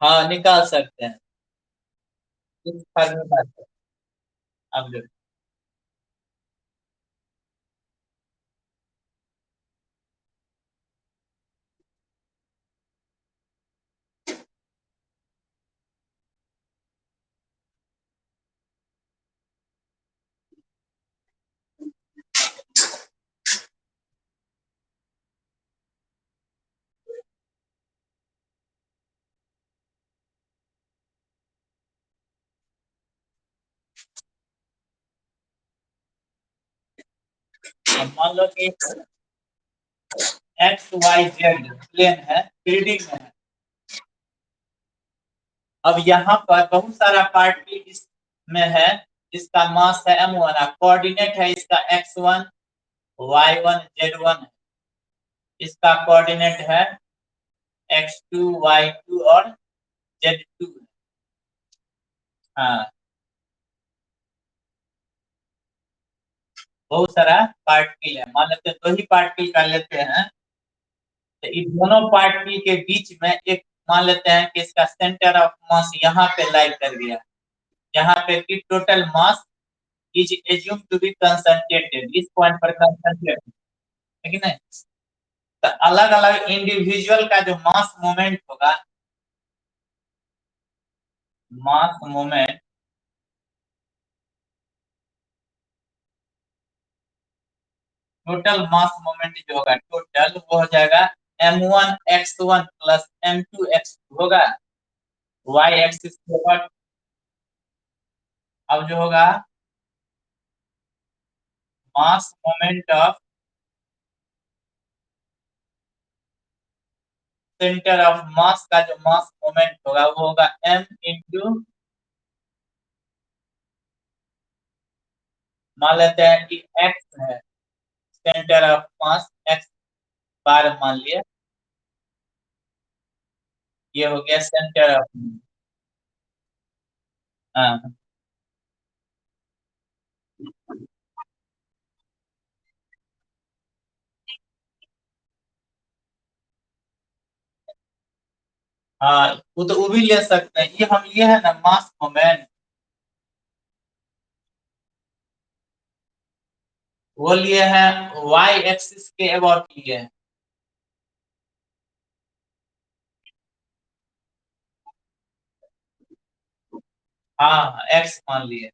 हाँ, निकाल सकते हैं। इस फॉर्मूला से अब जो अब मान लो कि एक्स वाई जेड प्लेन है, 3D में है। अब यहाँ पर बहुत सारा पार्टिकल इसमें है जिसका मास है m1, कोऑर्डिनेट है इसका x1 y1 z1 है। इसका कोऑर्डिनेट है x2 y2 और z2 है। हाँ, बहुत सारा पार्टिकल है। मान लेते हैं दो ही पार्टिकल का लेते हैं, तो इन दोनों पार्टिकल के बीच में एक मान लेते हैं कि इसका सेंटर ऑफ मास यहाँ पे लाई कर गया। यहाँ पे की total mass is assume to be concentrated, इस पॉइंट पर कंसंट्रेटेड है कि नहीं। तो अलग अलग इंडिविजुअल का जो मास मोमेंट होगा, मास मोमेंट, टोटल मास मोमेंट जो होगा टोटल वो हो जाएगा m1x1 प्लस m2x2 होगा। y एक्सिस के ऊपर अब जो होगा मास moment of centre of mass का जो मास मोमेंट होगा वो होगा m इंटू, मान लेते हैं कि x है सेंटर ऑफ मास, x बार मान लिया, ये हो गया सेंटर ऑफ। हाँ हाँ, वो तो वो भी ले सकते हैं। ये हम लिए है ना मास मोमेंट, वो लिए हैं वाई एक्सिस के अबाउट लिए हैं। हाँ, एक्स मान लिए।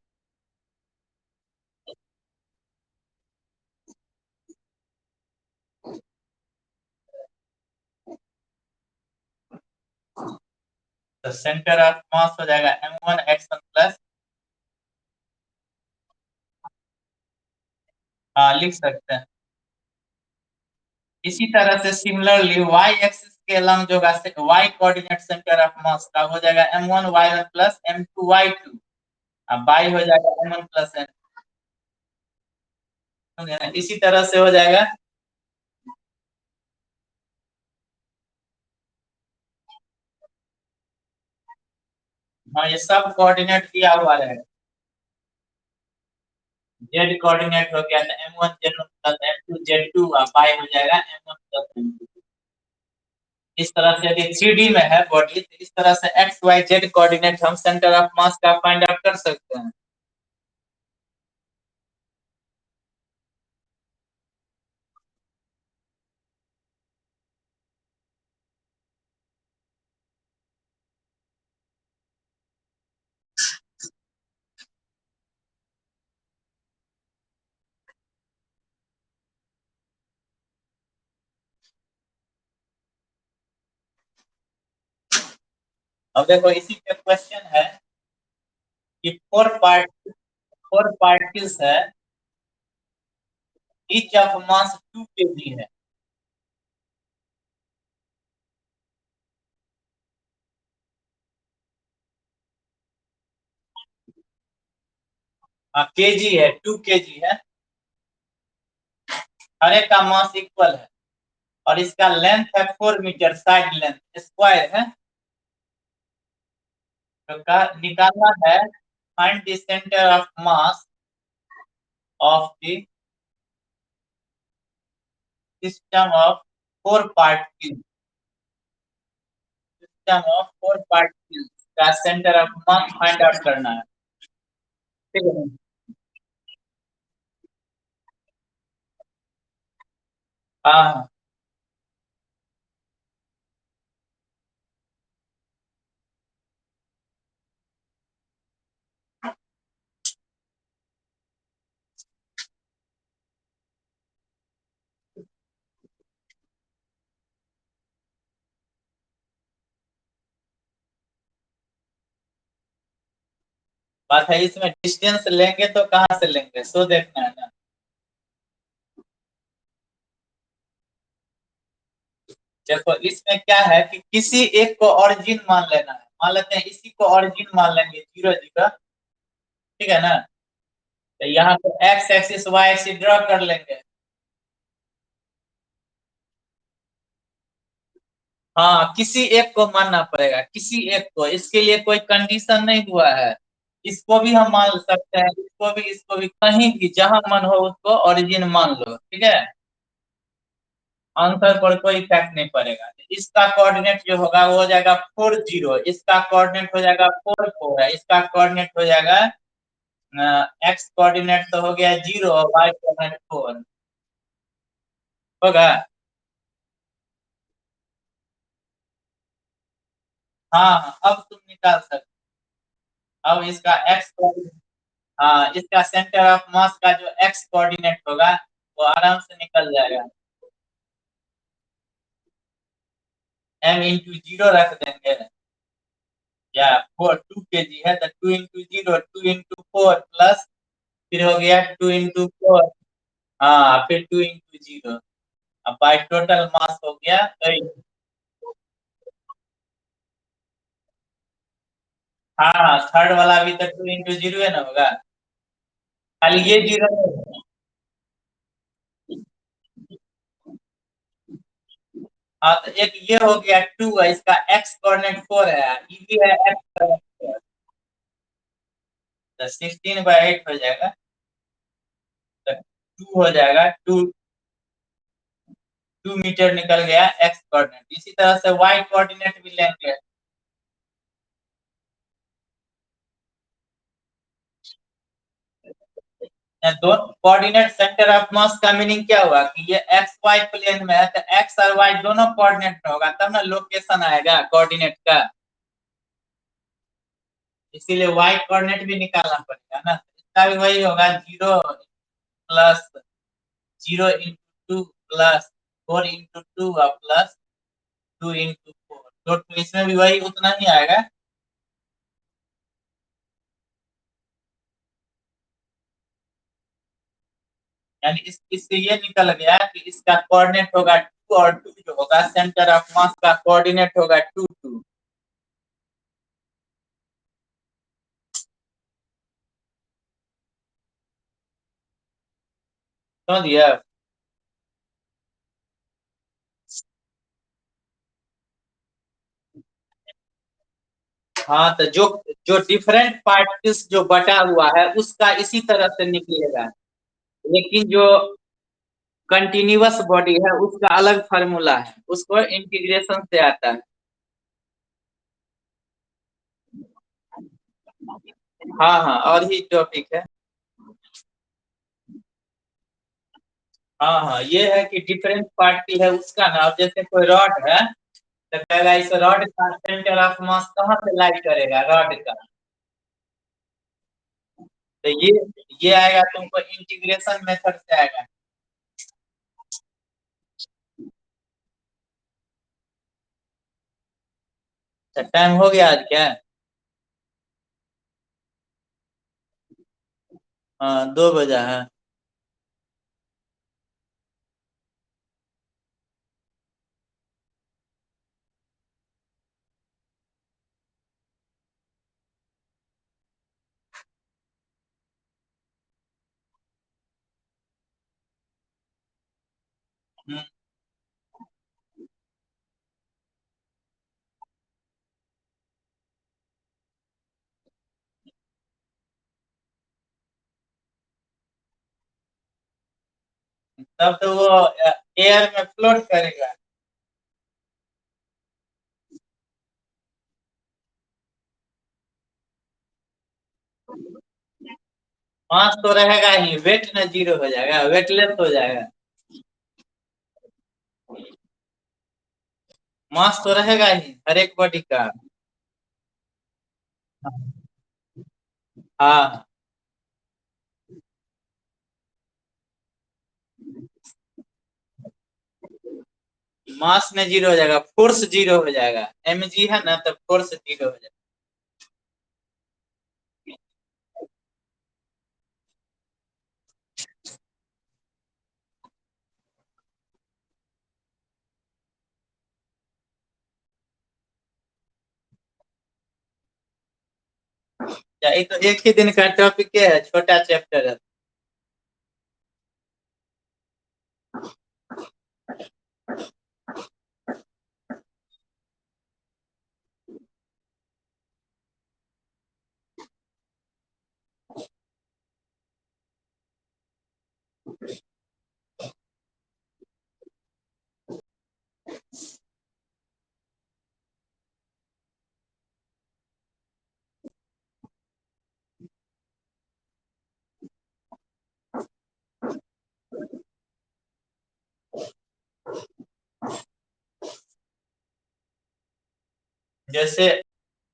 तो सेंटर ऑफ मास हो जाएगा m1x1 प्लस, हाँ लिख सकते हैं। इसी तरह से सिमिलरली वाई एक्सिस के अलॉन्ग जो होगा Y coordinate centre of mass का हो जाएगा m1y1 प्लस m2y2, अब बाई हो जाएगा m1 प्लस m। इसी तरह से हो जाएगा। हाँ, ये सब कोऑर्डिनेट दिया हुआ रहेगा। जेड कोऑर्डिनेट हो गया तो m1 z1 plus m2 z2, by हो जाएगा m1 प्लस m2। इस तरह से यदि 3D में है बॉडी तो इस तरह से एक्स वाई जेड कोऑर्डिनेट हम सेंटर ऑफ मास का फाइंड आउट कर सकते हैं। अब देखो इसी पे क्वेश्चन है कि फोर पार्टिकल्स है, ईच ऑफ मास 2 kg है। हाँ, केजी है, 2 kg है। हर एक का मास इक्वल है और इसका लेंथ है 4 मीटर, साइड लेंथ स्क्वायर है। तो का निकालना है find the centre of mass of the system of 4 particles, system of 4 particles का centre of mass find out करना है। ठीक है। हाँ बात है, इसमें डिस्टेंस लेंगे तो कहाँ से लेंगे, सो देखना है ना। देखो इसमें क्या है कि किसी एक को ओरिजिन मान लेना है। मान लेते हैं इसी को ओरिजिन मान लेंगे, 0 0। ठीक है ना। तो यहाँ पे X axis Y axis draw कर लेंगे। हाँ, किसी एक को मानना पड़ेगा, किसी एक को। इसके लिए कोई कंडीशन नहीं हुआ है। इसको भी हम मान सकते हैं, इसको भी कहीं भी जहां मन हो उसको ओरिजिन मान लो। ठीक है। आंसर पर कोई इफेक्ट नहीं पड़ेगा। इसका कोऑर्डिनेट जो होगा वो हो जाएगा 4 0, इसका कोऑर्डिनेट हो जाएगा 4 4 है, इसका कोऑर्डिनेट हो जाएगा एक्स कोऑर्डिनेट तो हो गया 0 और वाई कोऑर्डिनेट 4 होगा। हाँ हाँ, अब तुम निकाल सकते हो। अब इसका एक्स कोऑर्डिनेट, हाँ, इसका सेंटर ऑफ मास का जो एक्स कोऑर्डिनेट होगा वो आराम से निकल जाएगा। m × 0 रख देंगे, या 2 kg है तो 2 × 0, 2 × 4 प्लस, फिर हो गया 2 × 4। हाँ, फिर 2 × 0। अब बाई टोटल मास हो गया 8। हाँ, थर्ड वाला भी तो 2 × 0 है ना होगा। खाली ये 0 नहीं। हाँ, तो एक ये हो गया 2 है, इसका एक्स कोऑर्डिनेट 4 है, ये भी है एक्स कोऑर्डिनेट। तो 16/8 हो जाएगा। तो 2 हो जाएगा, 2 मीटर निकल गया एक्स कोऑर्डिनेट। इसी तरह से वाई कोऑर्डिनेट भी लेंगे। दो कोऑर्डिनेट सेंटर ऑफ मास का मीनिंग क्या हुआ कि ये एक्स वाई प्लेन में है, तो एक्स और वाई दोनों कोऑर्डिनेट में होगा तब ना लोकेशन आएगा कोऑर्डिनेट का। इसीलिए वाई कोऑर्डिनेट भी निकालना पड़ेगा ना। इसका भी वही होगा, 0 + 0 × 2 प्लस 4 × 2 और प्लस 2 × 4। तो इसमें भी वही उतना ही आएगा। यानी इससे ये निकल गया कि इसका कोऑर्डिनेट होगा 2 और 2 जो होगा सेंटर ऑफ मास का कोऑर्डिनेट होगा 2 2। समझ गया। हाँ, तो जो जो डिफरेंट पार्टिकल्स जो बटा हुआ है उसका इसी तरह से निकलेगा। लेकिन जो कंटिन्यूअस बॉडी है उसका अलग फार्मूला है, उसको इंटीग्रेशन से आता है। हाँ हाँ, और ही टॉपिक है। हाँ हाँ, ये है कि डिफरेंट पार्टी है उसका ना। अब जैसे कोई रॉड है तो कहेगा इस रॉड का सेंटर ऑफ मास कहाँ पे लाई करेगा रॉड का। तो ये आएगा तुमको इंटीग्रेशन मेथड से आएगा। तो टाइम हो गया आज क्या। हाँ, 2 बजा है। हम्म, तब तो वो एयर में फ्लोट करेगा। मास तो रहेगा ही, वेट ना जीरो हो जाएगा, वेटलेस हो जाएगा। मास तो रहेगा ही हर एक बॉडी का। हाँ, मास में जीरो हो जाएगा, फोर्स जीरो हो जाएगा। mg है ना, तो फोर्स जीरो हो जाएगा। ये तो एक ही दिन का टॉपिक है, छोटा चैप्टर है। जैसे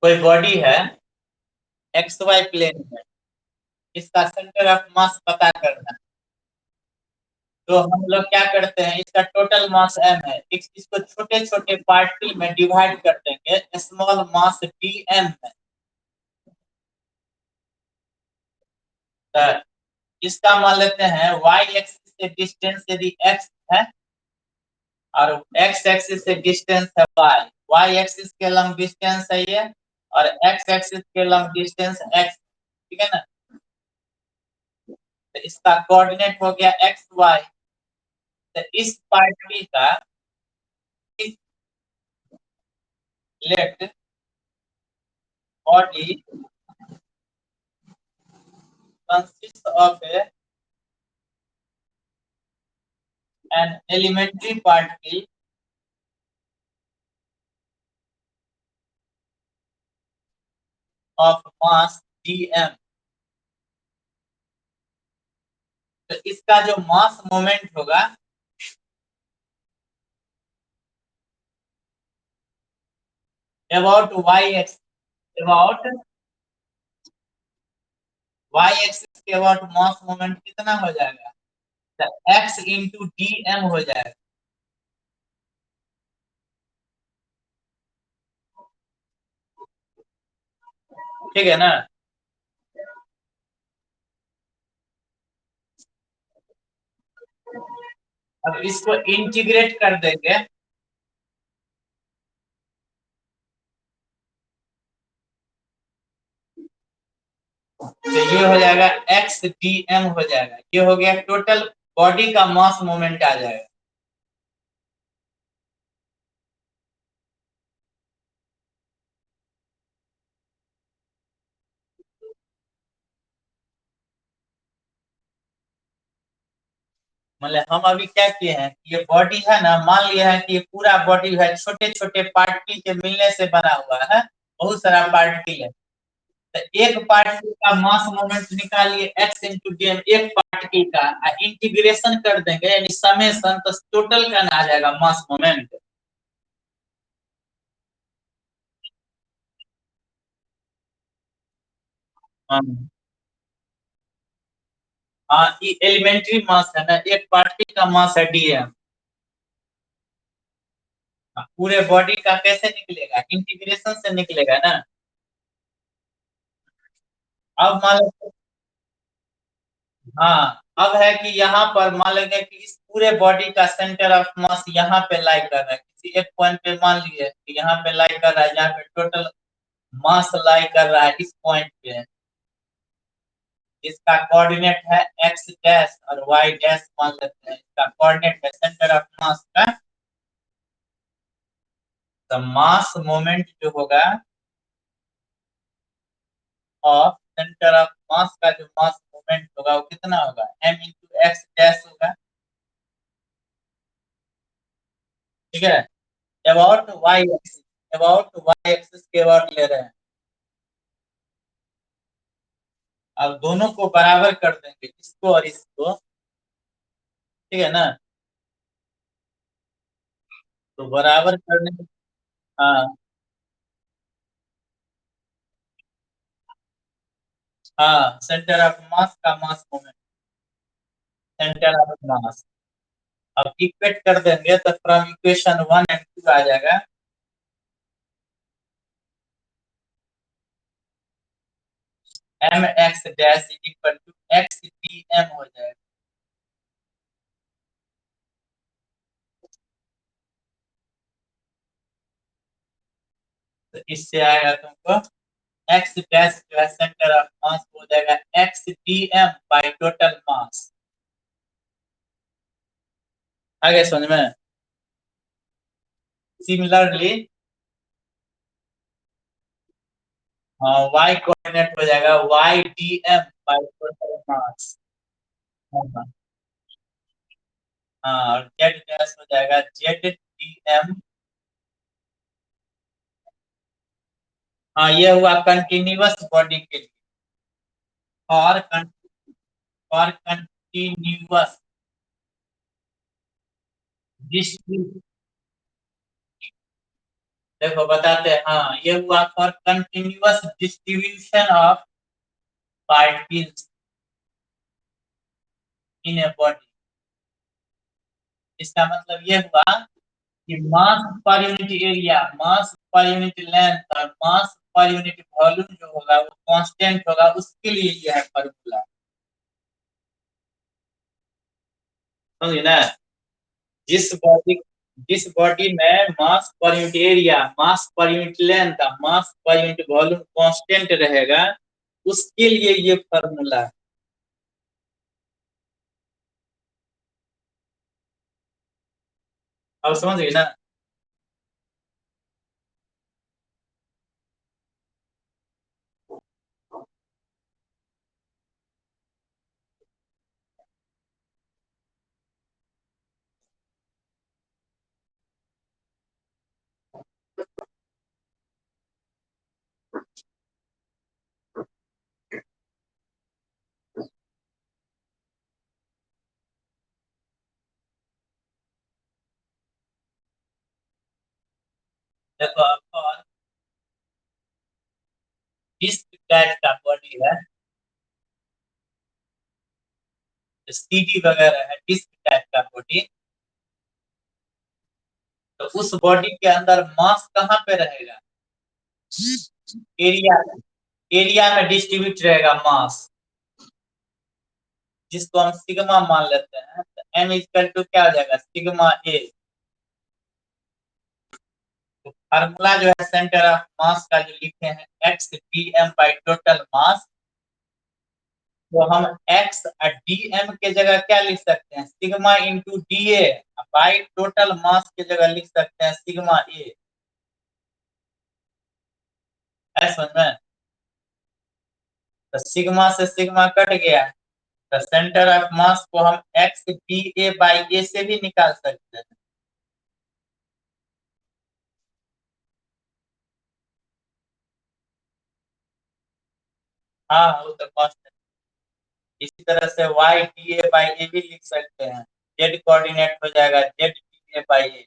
कोई बॉडी है एक्स वाई प्लेन में, इसका सेंटर ऑफ मास पता करना है। तो हम लोग क्या करते हैं, इसका टोटल मास m है, इसको छोटे छोटे पार्टिकल में डिवाइड कर देंगे स्मॉल मास dm में। तो इसका मान लेते हैं y एक्सिस से डिस्टेंस यदि x है और x एक्सिस से डिस्टेंस है y एक्सिस के लंब डिस्टेंस है ये, और x एक्सिस के लंब डिस्टेंस x, ठीक है ना। तो इसका कोऑर्डिनेट हो गया एक्स वाई। तो इस पार्टिकल का let body consists of an elementary particle of mass dm। तो इसका जो मास मोमेंट होगा about y axis, about y axis के अबाउट मास मोमेंट कितना हो जाएगा, तो x इंटू डी एम हो जाएगा। ठीक है ना। अब इसको इंटीग्रेट कर देंगे, तो ये हो जाएगा एक्स डी एम हो जाएगा। ये हो गया टोटल बॉडी का मास मोमेंट आ जाएगा। मतलब हम अभी क्या किए हैं, ये बॉडी है ना, मान लिया है कि ये पूरा बॉडी है छोटे छोटे पार्टिकल के मिलने से बना हुआ है, बहुत सारा पार्टिकल है। तो एक पार्टिकल का मास मोमेंट निकालिए एक्स इंटू डी एम, एक पार्टिकल का इंटीग्रेशन कर देंगे यानी समेशन, तो टोटल का ना आ जाएगा मास मोमेंट। हाँ, हाँ, ये एलिमेंट्री मास है ना, एक पार्टिकल का मास है डीएम। पूरे बॉडी का कैसे निकलेगा, इंटीग्रेशन से निकलेगा ना। अब मान लो, हाँ, अब है कि यहाँ पर मान लेंगे कि इस पूरे बॉडी का सेंटर ऑफ मास यहाँ पे लाई कर रहा है, किसी एक पॉइंट पे मान लीजिए कि यहाँ पे लाई कर रहा है, जहाँ पे टोटल मास लाई कर रहा है इस पॉइंट पे। इसका कोऑर्डिनेट है एक्स डैश और वाई डैश मान लेते हैं, इसका कोऑर्डिनेट है सेंटर ऑफ मास का। तो मास मोमेंट जो होगा ऑफ सेंटर ऑफ मास का, जो मास मोमेंट होगा वो कितना होगा, m इंटू एक्स डैश होगा। ठीक है, about Y axis, about Y axis के अबाउट ले रहे हैं। अब दोनों को बराबर कर देंगे, इसको और इसको, ठीक है ना। तो बराबर करने, हाँ हाँ, सेंटर ऑफ मास का मास मोमेंट, सेंटर ऑफ मास। अब इक्वेट कर देंगे तो फ्रॉम इक्वेशन 1 और 2 आ जाएगा। M X dash is equal to X D M हो जाएगा। तो इससे आएगा तुमको एक्स डैश जो है सेंटर ऑफ मास हो जाएगा X D M by total mass. आगे समझ में। सिमिलरली y कोऑर्डिनेट हो जाएगा y dm by total mass. हाँ, और z डैश हो जाएगा z dm। हाँ, ये हुआ कंटिन्यूअस बॉडी के लिए। और कंटिन्यूअस डिस्ट्रीब्यूशन, देखो बताते हैं। हाँ, ये हुआ for continuous distribution of particles in a body. इसका मतलब ये हुआ कि मास पर यूनिट एरिया, मास पर यूनिट लेंथ और मास पर यूनिट वॉल्यूम जो होगा वो कांस्टेंट होगा, उसके लिए यह है फॉर्मूला। समझे ना। जिस बॉडी में मास पर यूनिट एरिया, मास पर यूनिट लेंथ, मास पर यूनिट वॉल्यूम कांस्टेंट रहेगा, उसके लिए ये फॉर्मूला है। अब समझ गए ना। देखो और डिस्क टाइप का बॉडी है, सीडी वगैरह है, डिस्क टाइप का बॉडी। तो उस बॉडी के अंदर मास कहाँ पे रहेगा? एरिया, एरिया में डिस्ट्रीब्यूट रहेगा मास, जिसको हम सिग्मा मान लेते हैं। तो एम इक्वल टू क्या हो जाएगा? सिग्मा ए। तो फार्मूला जो है सेंटर ऑफ मास का जो लिखे हैं X D M by total mass, तो हम एक्स और डी एम के जगह क्या लिख सकते हैं? Sigma into D A by total मास के जगह लिख सकते हैं सिग्मा ए। है समझ में। तो सिग्मा से सिग्मा कट गया, तो सेंटर ऑफ मास को हम एक्स डी ए बाई ए से भी निकाल सकते हैं। हाँ, वो तो कांस्टेंट। इसी तरह से y dA बाई ए भी लिख सकते हैं, z कोऑर्डिनेट हो जाएगा z dA by A.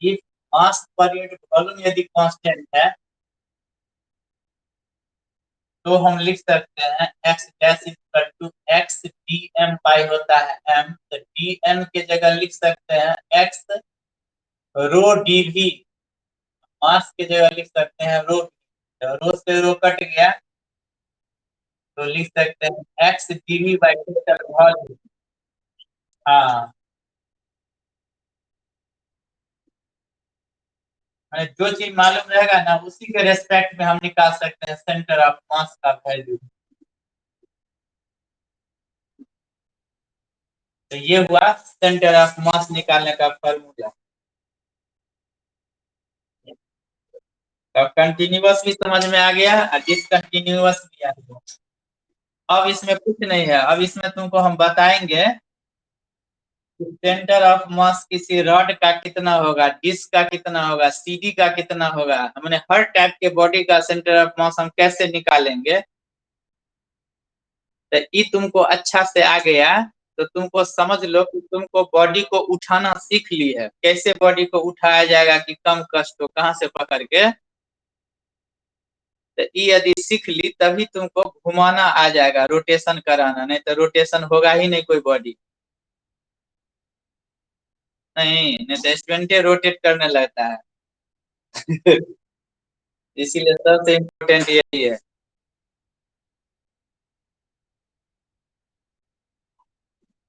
If mass per unit volume यदि कांस्टेंट है, तो हम लिख सकते हैं x dash equal to x dm by होता है m, तो dm के जगह लिख सकते हैं x रो dv, मास के जगह लिख सकते हैं रो, तो रो से रो कट गया, तो लिख सकते हैं x dv by total volume. हाँ, जो चीज मालूम रहेगा ना, उसी के रेस्पेक्ट में हम निकाल सकते हैं सेंटर ऑफ मास का वैल्यू। तो ये हुआ सेंटर ऑफ मास निकालने का फॉर्मूला। अब कंटिन्यूअस भी समझ में आ गया और डिसकंटिन्यूअस भी आ गया। अब इसमें कुछ नहीं है, अब इसमें तुमको हम बताएंगे सेंटर ऑफ मास किसी रॉड का कितना होगा, डिस्क का कितना होगा, सीडी का कितना होगा, हमने हर टाइप के बॉडी का सेंटर ऑफ मास हम कैसे निकालेंगे। तो ये तुमको अच्छा से आ गया तो तुमको समझ लो कि तुमको बॉडी को उठाना सीख ली है, कैसे बॉडी को उठाया जाएगा कि कम कष्ट हो, कहाँ से पकड़ के। तो ये यदि सीख ली तभी तुमको घुमाना आ जाएगा, रोटेशन कराना, नहीं तो रोटेशन होगा ही नहीं कोई बॉडी। नहीं तो स्टूडेंट रोटेट करने लगता है। इसीलिए सबसे इम्पोर्टेंट यही है।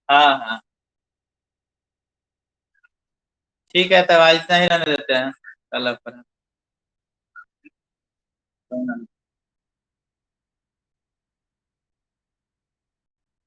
हाँ हाँ, ठीक है, तब आज इतना ही रहने देते हैं, कल पर।